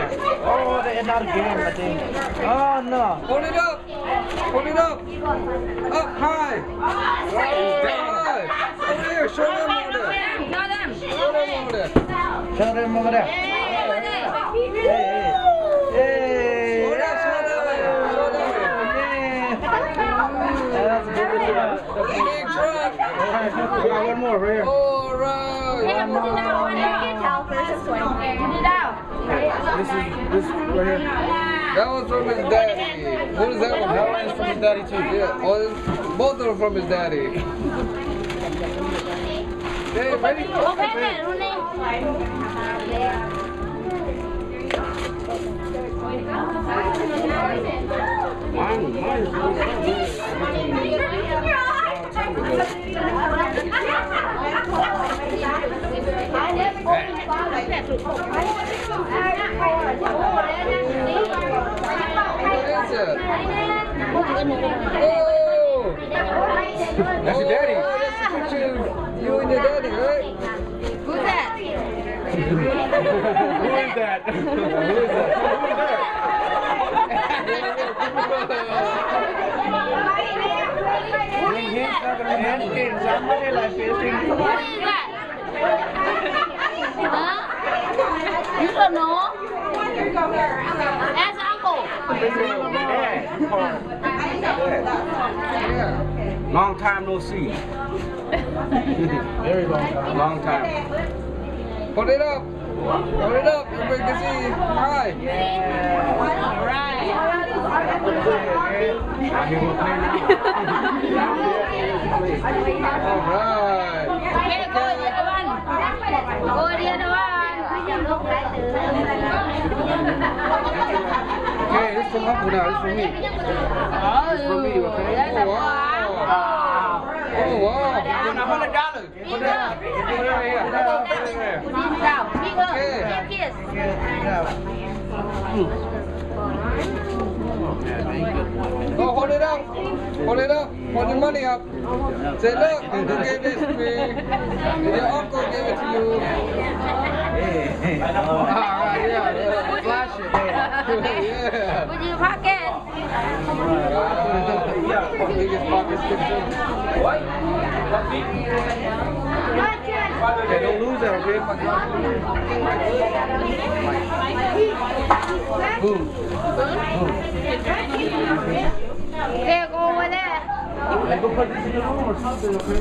Oh, they end our game, I think. Oh, no. Hold it up. Hold it up. Up high. High. Over here. Show them over there. Show them over there. Show them over there. Hey, hey. Hey. Show them. Show them. Show them. Yeah. That's a good job. Big truck. We got one more right here. All right. One more. This right here. That was from his daddy. What is that one? That one is from his daddy too. Yeah. Oh, both of them from his daddy. Hey, ready? Oh! That's your daddy. Oh, that's a picture of you and your daddy, right? Who's that? Who is that? Who is that? Somebody like facing. What is that? Huh? You don't know? Ask uncle. Yeah. Long time no see. Very long time. Long time. Hold it up. Hold it up. Everybody can see. Hi. All right. All right. Okay, go the other one. Go the other one. Okay, this from Uncle now. This from me. This from me, okay? That's Oh, a wow. Oh, wow. $100. Put it up. Put it right here. Put it right here. Kiss. Oh, hold it up. Hold it up. Hold your money up. Say, look, who gave this to me? Your uncle gave it to you. All right, yeah. Flash it. Yeah. Put your pocket. Biggest pockets can do. Okay, don't lose that, okay? Boom. Okay, go over there. Hey, go put this in your room or something, okay?